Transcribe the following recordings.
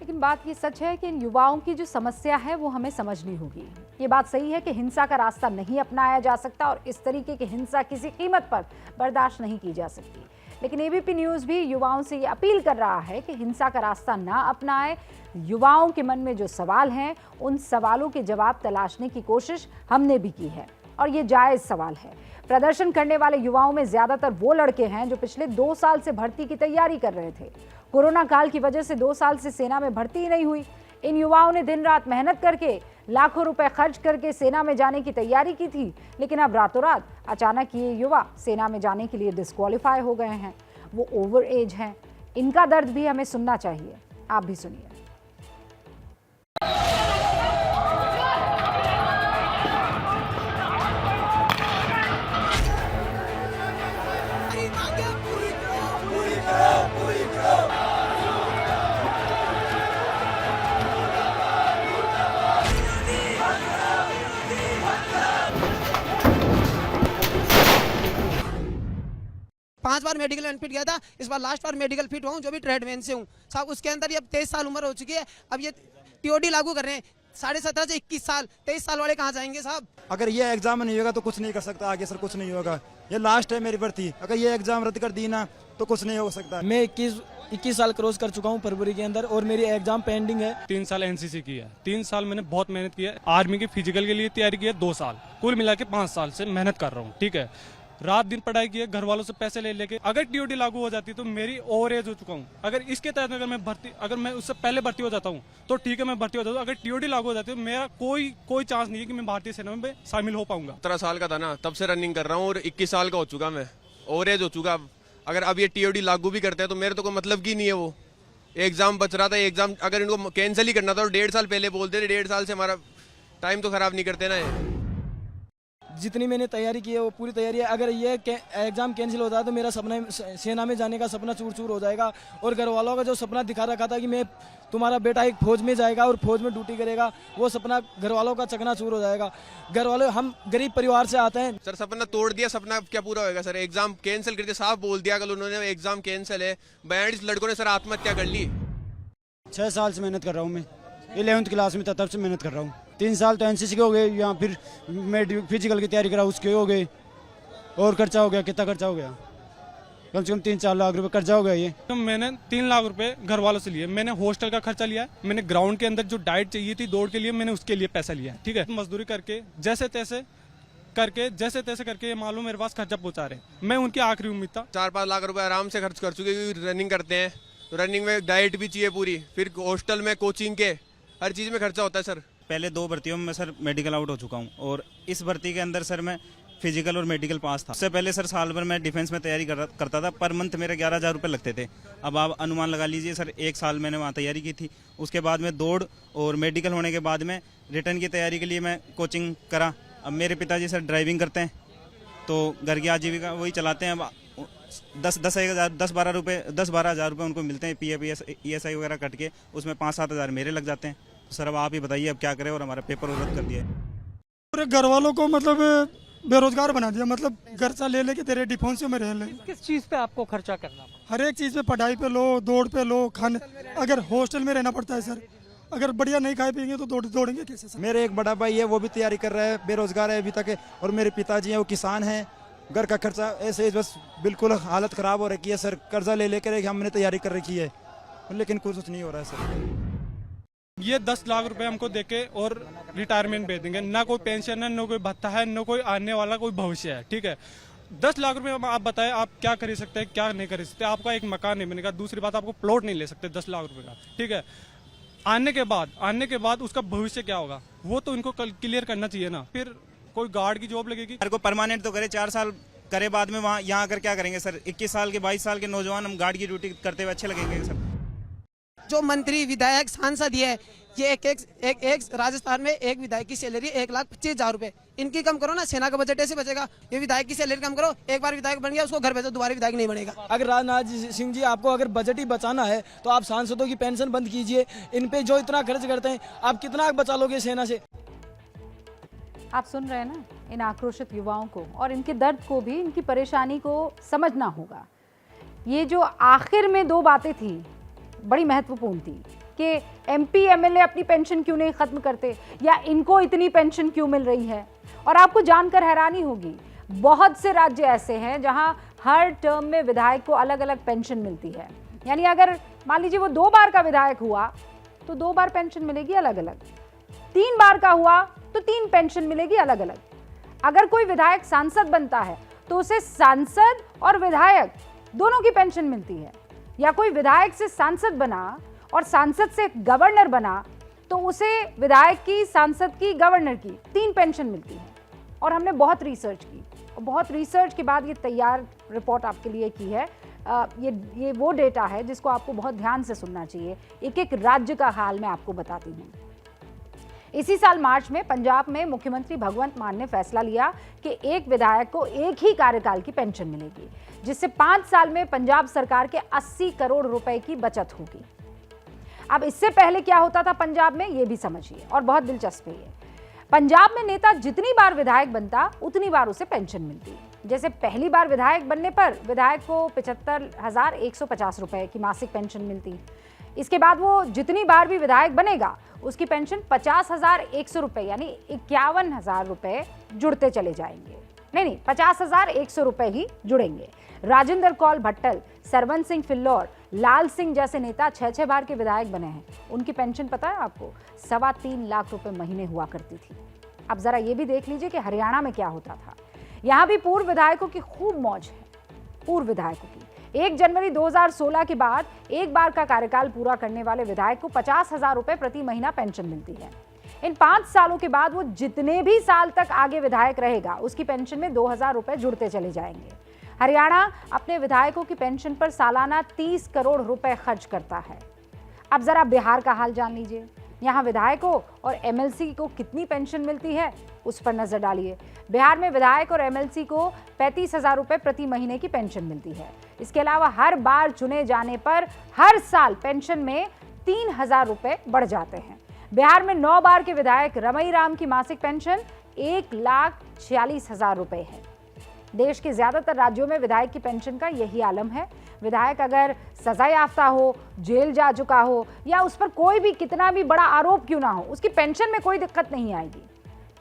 लेकिन बात ये सच है कि इन युवाओं की जो समस्या है वो हमें समझनी होगी। ये बात सही है कि हिंसा का रास्ता नहीं अपनाया जा सकता और इस तरीके की हिंसा किसी कीमत पर बर्दाश्त नहीं की जा सकती। लेकिन एबीपी न्यूज़ भी युवाओं से ये अपील कर रहा है कि हिंसा का रास्ता ना अपनाएं। युवाओं के मन में जो सवाल हैं उन सवालों के जवाब तलाशने की कोशिश हमने भी की है और ये जायज़ सवाल है। प्रदर्शन करने वाले युवाओं में ज्यादातर वो लड़के हैं जो पिछले 2 साल से भर्ती की तैयारी कर रहे थे। कोरोना काल की वजह से 2 साल से सेना में भर्ती ही नहीं हुई। इन युवाओं ने दिन रात मेहनत करके लाखों रुपए खर्च करके सेना में जाने की तैयारी की थी, लेकिन अब रातों रात अचानक ये युवा सेना में जाने के लिए डिस्क्वालीफाई हो गए हैं। वो ओवर एज हैं। इनका दर्द भी हमें सुनना चाहिए। आप भी सुनिए। 5 बार मेडिकल अनफिट गया था, इस बार लास्ट बार मेडिकल फिट हुआ हूँ, जो भी ट्रेडमैन से हूँ साहब। उसके अंदर ये अब 23 साल उम्र हो चुकी है। अब ये टीओडी लागू कर रहे हैं। 17.5 से 21 साल, 23 साल वाले कहाँ जाएंगे साहब? अगर ये एग्जाम नहीं होगा तो कुछ नहीं कर सकता आगे सर, कुछ नहीं होगा। ये लास्ट है मेरी भर्ती। अगर ये एग्जाम रद्द कर दी ना तो कुछ नहीं हो सकता। मैं 21 साल क्रॉस कर चुका हूँ फरवरी के अंदर और मेरी एग्जाम पेंडिंग है। 3 साल एनसीसी की है। 3 साल मैंने बहुत मेहनत की है। आर्मी की फिजिकल के लिए तैयारी की है 2 साल। कुल मिला के 5 साल से मेहनत कर रहा हूँ। ठीक है, रात दिन पढ़ाई की है, घर वालों से पैसे ले लेके। अगर टीओडी लागू हो जाती तो मेरी ओवर एज हो चुका हूँ। अगर इसके तहत अगर मैं उससे पहले भर्ती हो जाता हूँ तो ठीक है, मैं भर्ती हो जाता हूँ। अगर टीओडी लागू हो जाती है तो मेरा कोई चांस नहीं है कि मैं भारतीय सेना में शामिल हो पाऊंगा। 17 साल का था ना, तब से रनिंग कर रहा हूँ और 21 साल का हो चुका मैं, ओवर एज हो चुका। अगर अब ये टीओडी लागू भी करते हैं तो मेरे तो कोई मतलब की नहीं है। वो एग्जाम बच रहा था, एग्जाम अगर इनको कैंसिल ही करना था तो 1.5 साल पहले बोलते थे। 1.5 साल से हमारा टाइम तो खराब नहीं करते ना। जितनी मैंने तैयारी की है वो पूरी तैयारी है। अगर ये एग्जाम कैंसिल होता है तो मेरा सपना सेना में जाने का सपना चूर चूर हो जाएगा। और घर वालों का जो सपना दिखा रखा था कि मैं तुम्हारा बेटा एक फौज में जाएगा और फौज में ड्यूटी करेगा, वो सपना घर वालों का चकनाचूर हो जाएगा। घर वाले, हम गरीब परिवार से आते हैं सर। सपना तोड़ दिया, सपना क्या पूरा होगा सर? एग्जाम कैंसिल करके साफ बोल दिया कल उन्होंने, एग्जाम कैंसिल है। 42 लड़कों ने सर आत्महत्या कर ली। 6 साल से मेहनत कर रहा हूँ मैं। 11th क्लास में था तब से मेहनत कर रहा हूँ। 3 साल तो एनसीसी के हो गए, यहाँ फिर फिजिकल की तैयारी करा उसके हो गए। और खर्चा हो गया, कितना खर्चा हो गया? कम से कम 3-4 लाख रुपए खर्चा हो गया। ये तो मैंने 3 लाख रुपए घर वालों से लिए। मैंने हॉस्टल का खर्चा लिया है। मैंने ग्राउंड के अंदर जो डाइट चाहिए थी दौड़ के लिए, मैंने उसके लिए पैसा लिया है। ठीक है, मजदूरी करके जैसे तैसे करके मालूम मेरे पास खर्चा पहुंचा रहे। मैं उनकी आखिरी उम्मीद था। 4-5 लाख रुपए आराम से खर्च कर चुके, क्योंकि रनिंग करते हैं तो रनिंग में डाइट भी चाहिए पूरी, फिर हॉस्टल में, कोचिंग के, हर चीज में खर्चा होता है सर। पहले 2 भर्तियों में सर मेडिकल आउट हो चुका हूँ और इस भर्ती के अंदर सर मैं फिजिकल और मेडिकल पास था। उससे पहले सर साल भर मैं डिफेंस में तैयारी करता था। पर मंथ मेरे 11,000 रुपये लगते थे। अब आप अनुमान लगा लीजिए सर, 1 साल मैंने वहाँ तैयारी की थी। उसके बाद में दौड़ और मेडिकल होने के बाद में रिटर्न की तैयारी के लिए मैं कोचिंग करा। अब मेरे पिताजी सर ड्राइविंग करते हैं तो घर की आजीविका वही चलाते हैं। अब 10-12 हज़ार रुपये उनको मिलते हैं, PF ESI वगैरह कट के, उसमें 5-7 हज़ार मेरे लग जाते हैं। सर अब आप ही बताइए अब क्या करें, और हमारा पेपर रद्द कर दिया है। पूरे घर वालों को मतलब बेरोजगार बना दिया, मतलब घर से ले लेके तेरे डिफेंसियो में रह ले। किस चीज़ पे आपको खर्चा करना पड़ा? हर एक चीज़ पे, पढ़ाई पे लो, दौड़ पे लो, खाने, अगर हॉस्टल में रहना पड़ता है सर। अगर बढ़िया नहीं खाए पिएंगे तो दौड़ेंगे कैसे सर? मेरे एक बड़ा भाई है, वो भी तैयारी कर रहा है, बेरोजगार है अभी तक। और मेरे पिताजी हैं, वो किसान हैं। घर का खर्चा ऐसे बस बिल्कुल हालत खराब हो रखी है सर। कर्जा ले लेकर हमने तैयारी कर रखी है, लेकिन कुछ नहीं हो रहा है सर। ये 10 लाख रुपए हमको देके और रिटायरमेंट भेज देंगे। ना कोई पेंशन है, ना कोई भत्ता है, ना कोई आने वाला कोई भविष्य है। ठीक है, 10 लाख रुपए आप बताएं आप क्या कर सकते हैं, क्या नहीं कर सकते। आपका एक मकान नहीं बनेगा। दूसरी बात, आपको प्लॉट नहीं ले सकते 10 लाख रुपए का। ठीक है, आने के बाद उसका भविष्य क्या होगा वो तो इनको क्लियर करना चाहिए ना। फिर कोई गार्ड की जॉब लगेगी। सर को परमानेंट तो करे, 4 साल करे, बाद में वहाँ यहाँ आकर क्या करेंगे सर? 21 साल के 22 साल के नौजवान हम गार्ड की ड्यूटी करते हुए अच्छे लगेंगे सर? जो मंत्री, विधायक, सांसद ये ये एक राजस्थान में एक विधायक की सैलरी 1,25,000 रुपए। इनकी कम करो ना, सेना का बजट ऐसे बचेगा। ये विधायक की सैलरी कम करो, एक बार विधायक बन गया उसको घर भेजो, दोबारा विधायक नहीं बनेगा। अगर राजनाथ सिंह जी आपको अगर बजट ही बचाना है तो आप सांसदों की पेंशन बंद कीजिए। इन पे जो इतना खर्च करते हैं, आप कितना बचा लोगे सेना से? आप सुन रहे हैं ना इन आक्रोशित युवाओं को, और इनके दर्द को भी, इनकी परेशानी को समझना होगा। ये जो आखिर में 2 बातें थी बड़ी महत्वपूर्ण थी। कि एमपी एमएलए अपनी पेंशन क्यों नहीं खत्म करते, या इनको इतनी पेंशन क्यों मिल रही है। और आपको जानकर हैरानी होगी, बहुत से राज्य ऐसे हैं जहां हर टर्म में विधायक को अलग अलग पेंशन मिलती है। यानी अगर मान लीजिए वो 2 बार का विधायक हुआ तो 2 बार पेंशन मिलेगी अलग अलग, 3 बार का हुआ तो 3 पेंशन मिलेगी अलग अलग। अगर कोई विधायक सांसद बनता है तो उसे सांसद और विधायक दोनों की पेंशन मिलती है, या कोई विधायक से सांसद बना और सांसद से गवर्नर बना तो उसे विधायक की, सांसद की, गवर्नर की 3 पेंशन मिलती है। और हमने बहुत रिसर्च की और बहुत रिसर्च के बाद ये तैयार रिपोर्ट आपके लिए की है। ये वो डेटा है जिसको आपको बहुत ध्यान से सुनना चाहिए। एक एक राज्य का हाल मैं आपको बताती हूँ। इसी साल मार्च में पंजाब में मुख्यमंत्री भगवंत मान ने फैसला लिया कि एक विधायक को एक ही कार्यकाल की पेंशन मिलेगी, जिससे 5 साल में पंजाब सरकार के 80 करोड़ रुपए की बचत होगी। अब इससे पहले क्या होता था पंजाब में, ये भी समझिए, और बहुत दिलचस्प है ये। पंजाब में नेता जितनी बार विधायक बनता उतनी बार उसे पेंशन मिलती। जैसे पहली बार विधायक बनने पर विधायक को 75,150 रुपए की मासिक पेंशन मिलती। इसके बाद वो जितनी बार भी विधायक बनेगा उसकी पेंशन 50,100 रुपए यानी 51,000 रुपए जुड़ते चले जाएंगे। नहीं, 50,100 रुपए ही जुड़ेंगे। राजेंद्र कौल भट्टल, सरवन सिंह फिल्लौर, लाल सिंह जैसे नेता 6 बार के विधायक बने हैं। उनकी पेंशन पता है आपको 3.25 लाख रुपए महीने हुआ करती थी। अब जरा ये भी देख लीजिए कि हरियाणा में क्या होता था। यहाँ भी पूर्व विधायकों की खूब मौज है। पूर्व विधायकों की 1 जनवरी 2016 के बाद एक बार का कार्यकाल पूरा करने वाले विधायक को 50,000 रुपए प्रति महीना पेंशन मिलती है। इन 5 सालों के बाद वो जितने भी साल तक आगे विधायक रहेगा उसकी पेंशन में 2,000 रुपए जुड़ते चले जाएंगे। हरियाणा अपने विधायकों की पेंशन पर सालाना 30 करोड़ रुपए खर्च करता है। अब जरा बिहार का हाल जान लीजिए। यहाँ विधायकों और एमएलसी को कितनी पेंशन मिलती है उस पर नजर डालिए। बिहार में विधायक और एमएलसी को 35,000 रुपए प्रति महीने की पेंशन मिलती है। इसके अलावा हर बार चुने जाने पर हर साल पेंशन में 3,000 रुपए बढ़ जाते हैं। बिहार में 9 बार के विधायक रमई राम की मासिक पेंशन 1,46,000 रुपए है। देश के ज्यादातर राज्यों में विधायक की पेंशन का यही आलम है। विधायक अगर सजा याफ्ता हो, जेल जा चुका हो, या उस पर कोई भी कितना भी बड़ा आरोप क्यों ना हो, उसकी पेंशन में कोई दिक्कत नहीं आएगी।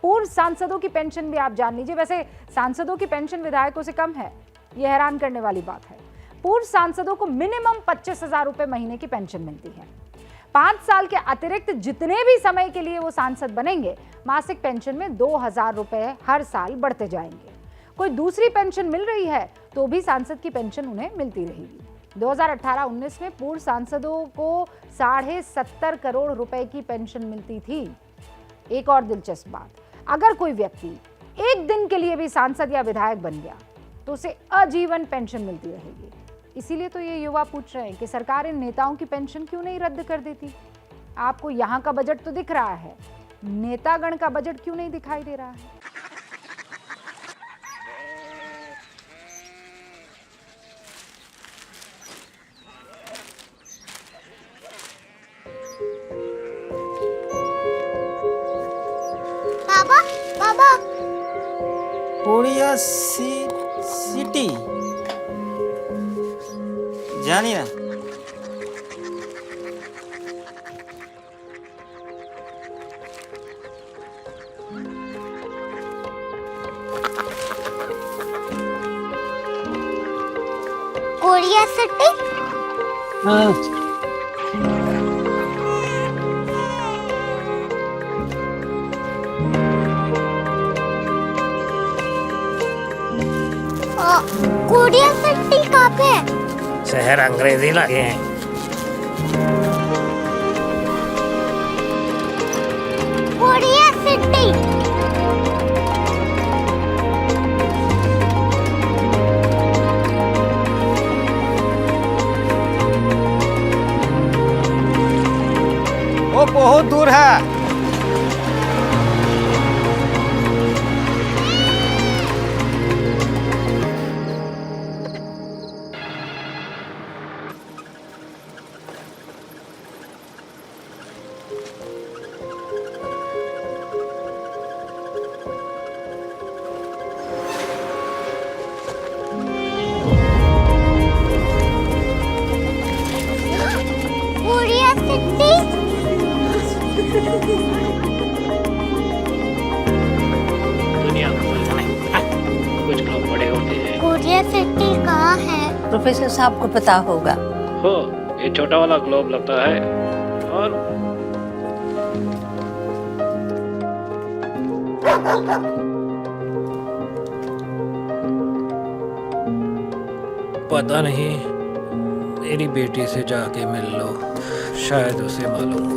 पूर्व सांसदों की पेंशन भी आप जान लीजिए। वैसे सांसदों की पेंशन विधायकों से कम है, यह हैरान करने वाली बात है। पूर्व सांसदों को मिनिमम 25,000 रुपए महीने की पेंशन मिलती है। 5 साल के अतिरिक्त जितने भी समय के लिए वो सांसद बनेंगे, मासिक पेंशन में 2,000 रुपए हर साल बढ़ते जाएंगे। कोई दूसरी पेंशन मिल रही है तो भी सांसद की पेंशन उन्हें मिलती रहेगी। 2018-19 में पूर्व सांसदों को 70.5 करोड़ रुपए की पेंशन मिलती थी। एक और दिलचस्प बात, अगर कोई व्यक्ति एक दिन के लिए भी सांसद या विधायक बन गया तो उसे आजीवन पेंशन मिलती रहेगी। इसीलिए तो ये युवा पूछ रहे हैं कि सरकार इन नेताओं की पेंशन क्यों नहीं रद्द कर देती। आपको यहाँ का बजट तो दिख रहा है, नेतागण का बजट क्यों नहीं दिखाई दे रहा है। बाबा कोरिया सिटी जानिए कोरिया सिटी। हाँ कोरिया सिटी कहाँ पे है? शहर अंग्रेजी लगे हैं। Korea city. वो बहुत दूर है। Korea city. दुनिया कुछ लोग बड़े होते हैं। कोरिया सिटी कहाँ है? प्रोफेसर साहब को पता होगा। हो, ये छोटा वाला ग्लोब लगता है और पता नहीं, मेरी बेटी से जाके मिल लो, शायद उसे मालूम हो।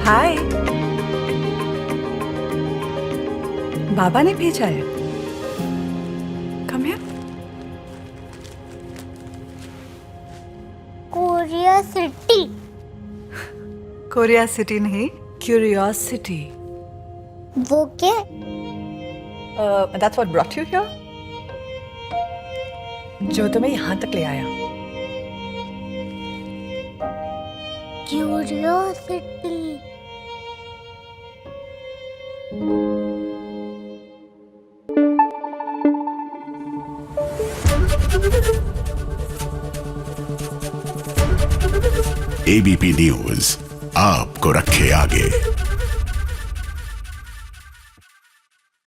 हाय, बाबा ने भेजा है। Come here. Korea city. Korea city नहीं, क्यूरियोसिटी। वो क्या? That's what brought you here? जो तुम्हें यहाँ तक ले आया। क्यूरियोसिटी। ABP न्यूज आपको रखे आगे।